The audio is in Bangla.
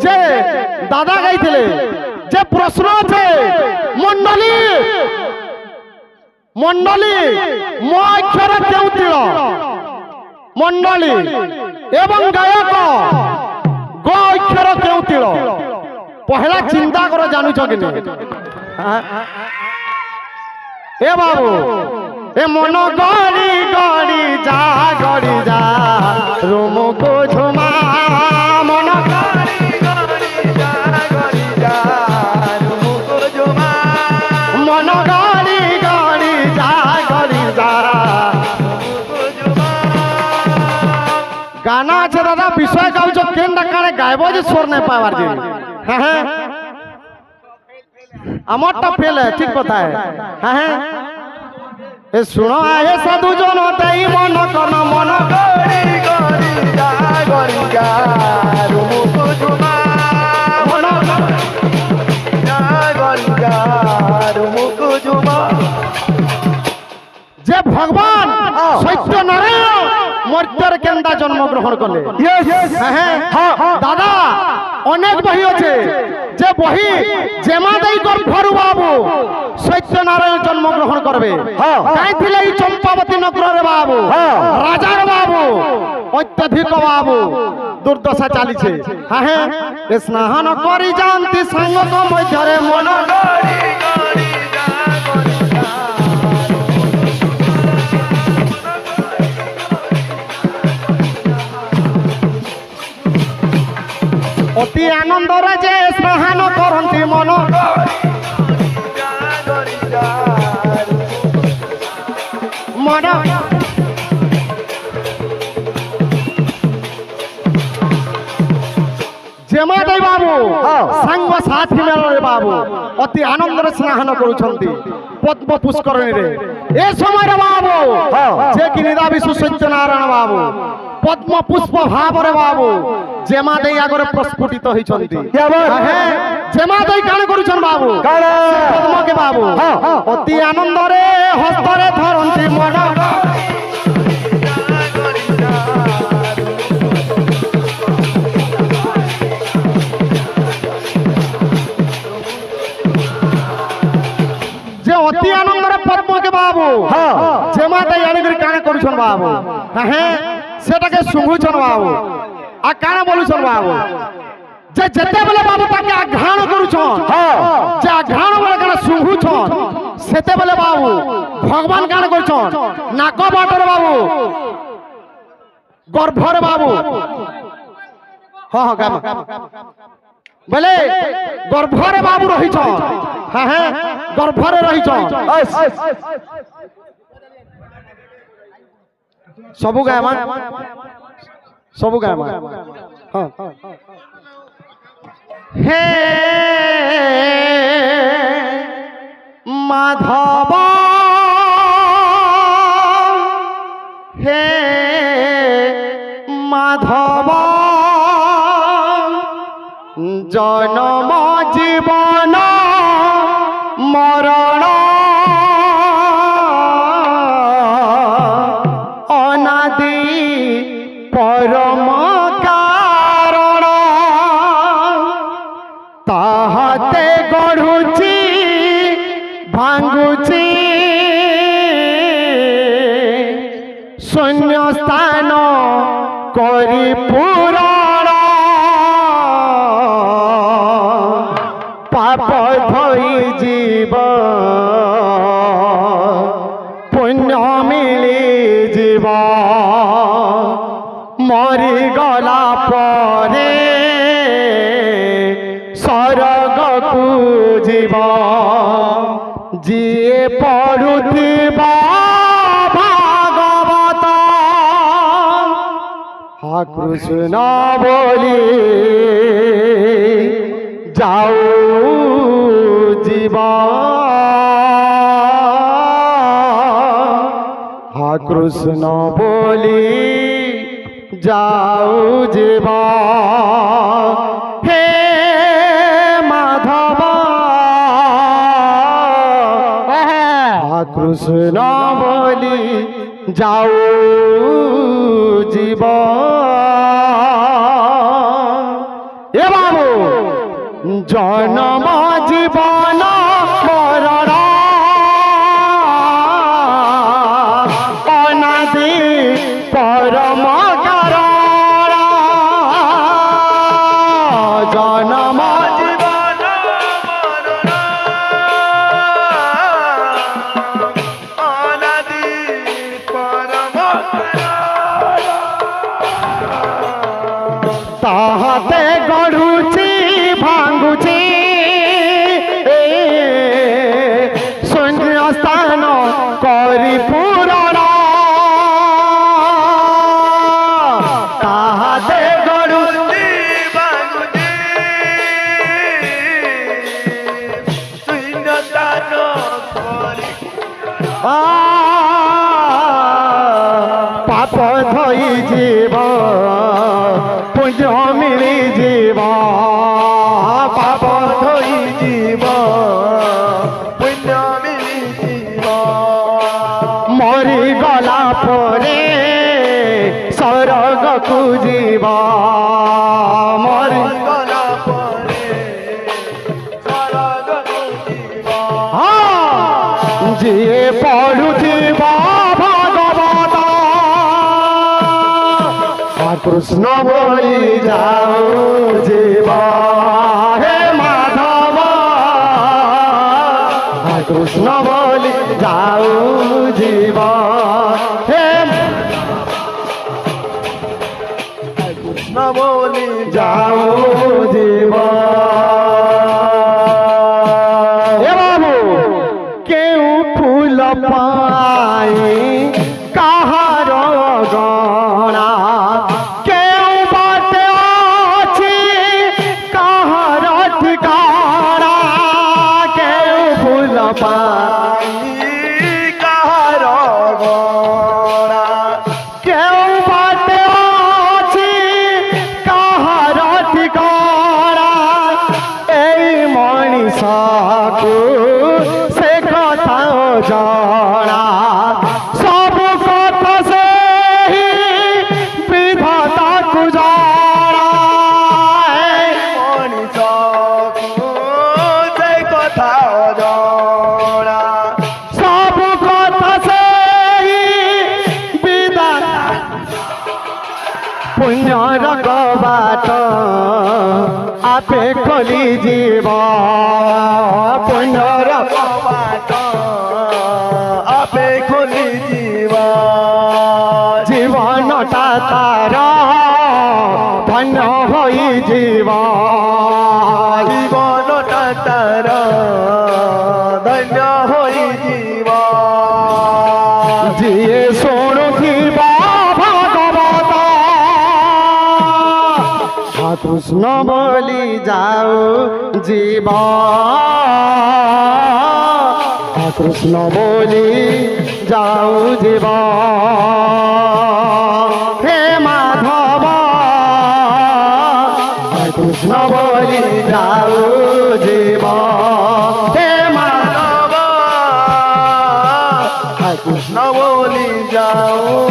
যে দাদা গাইলে যে প্রশ্ন আছে মন্ডলী মন্ডলী ম অক্ষর কেউ তীর মন্ডলী এবং গায়ক গ অক্ষর কেউ তীর পহলা চিন্তা করে জানুছ কি এ বাবু এ মন গড়ি গড়ি যা রুমুকু ঝুমা মন গড়ি যা রুমুকু ঝুমা মন গড়ি যা গানা আছে দাদা বিষয় গাউছ কেনটা কানে গাইব যে স্বর নাই পাওয়ার যে হ্যাঁ হ্যাঁ আমারটা ফেল ঠিক কথা হ্যাঁ হ্যাঁ এ শুনো আহে সাধু জন তাই মন কন মন গড়ি যা রুমুকু ঝুমা মন গড়ি যা রুমুকু ঝুমা যে ভগবান সত্যনারায়ণ মর্ত্যের কেন্দা জন্মগ্রহণ করলে দাদা অনেক বহি আছে যে বহি যেমাদাই গর্ভরু বাবু সত্যনারায়ণ জন্মগ্রহণ করবে গাইলে এই চম্পাবতী নগরের বাবু রাজার বাবু অত্যধিক বাবু দুর্দশা চালিছে হ্যাঁ স্নান করি জানতি সাঙ্গ মধ্যে মন অতি আনন্দরে যে স্নান করন্তি মন মন যেমাদাই বাবু সাঙ্গ সাথী মেলরে বাবু অতি আনন্দরে স্নান করুছন্তি পদ্ম পুষ্করণীরে এ সময় বাবু যে কি নিদা বিশু সত্যনারায়ণ বাবু পদ্ম পুষ্প ভাবরে বাবু যেমাদাই আগরে প্রস্ফুটিত হইছন্তি হ্যাঁ যেমাদাই কাণ করুছন বাবু পদ্মকে বাবু অতি আনন্দরে হস্তরে ধরন্তি মন যে অতি আনন্দরে পদ্মকে বাবু যেমাদাই আনিকরি কাণ করুছন বাবু হ্যাঁ সেটাকে শুভুছন বাবু আর কাণ বলুছন বাবু যে যেতেবেলে বাবু তাকে আঘ্রাণ করুছন যে আঘ্রাণ বলে কাণ শুভুছন সেতেবেলে বাবু ভগবান কাণ করছন নাক বাটরে বাবু গর্ভরে বাবু হ্যাঁ গামা বলে গর্ভরে বাবু রহিছ হ্যাঁ হ্যাঁ গর্ভরে রহিছ সবু গায়মা সবু গায়মা হ্যাঁ হে মাধব হে মাধব জনম জীবন মরণ অনাদি পরম কারণ তাহাতে গড়ুছি ভাঙ্গুছি শূন্যস্থান করি পুরাণ পাপ ধই জীব পুণ্য মিলি জীব মরি গলা পরে স্বর্গকু জীব যিয়ে পড়ুথিবা ভাগবত হা কৃষ্ণ বলি যাও জীব হা কৃষ্ণ বলি যাও জীব হে মাধব হা কৃষ্ণ বলি যাও জীব এ বাবু জনম জীবন মরণ অনাদি পরম কারণ জনম জীবন মরণ অনাদি পরম তাহাতে গড়ুছি ভাঙ্গুছি শূন্য স্থান করি পুরণ তাহাতে গড়ুছি বাগুজি শূন্যতান করি পাপ ধই জীব পুণ্য মিলি জীব পাপ ধই জীব পুণ্য মিলি জীব মরি গলা পরে স্বর্গকু জীব মরি গলা পরে স্বর্গকু জীব ଯିଏ ପଢୁଥିବ ଭାଗବତ କୃଷ୍ଣ ବୋଲି ଯାଉ ଯିବ ହେ ମାଧବ କୃଷ୍ଣ ବୋଲି ଯାଉ ଯିବ ହେ কৃষ্ণ বলি যাও জীব এ বাবু কেউ ফুল পাই কাহার গণা কেউ বাটে আছে কাহার ঠিকানা কেউ ফুল পাই কাহার গড়া কেউ বাটে আছে কাহার ঠিকানা এই মଣିষକୁ সে কথা জଣା ସବୁ কথা সেই বিধাতাକୁ জଣା মଣିষକୁ ସେ କଥା ଜଣା ସବୁ କଥା সেই বিধাতা পুণ্যର କବାଟ ଆପେ ଖୋଲି ଯିବ ପୁଣ୍ୟର କବାଟ ଆପେ ଖୋଲି ଯିବ ଜୀବନଟା ତାର ଧନ୍ୟ ହୋଇଯିବ ଜୀବନଟା ତାର ଧନ୍ୟ ହୋଇଯିବ ଯିଏ ଶୁଣୁଥିବ ଭାଗବତ କୃଷ୍ଣ ବୋଲି ଯାଉ ଯିବ কৃষ্ণ বলি যাও জীব হে মাধব কৃষ্ণ বলি যাও জীব হে মাধব কৃষ্ণ বলি যাও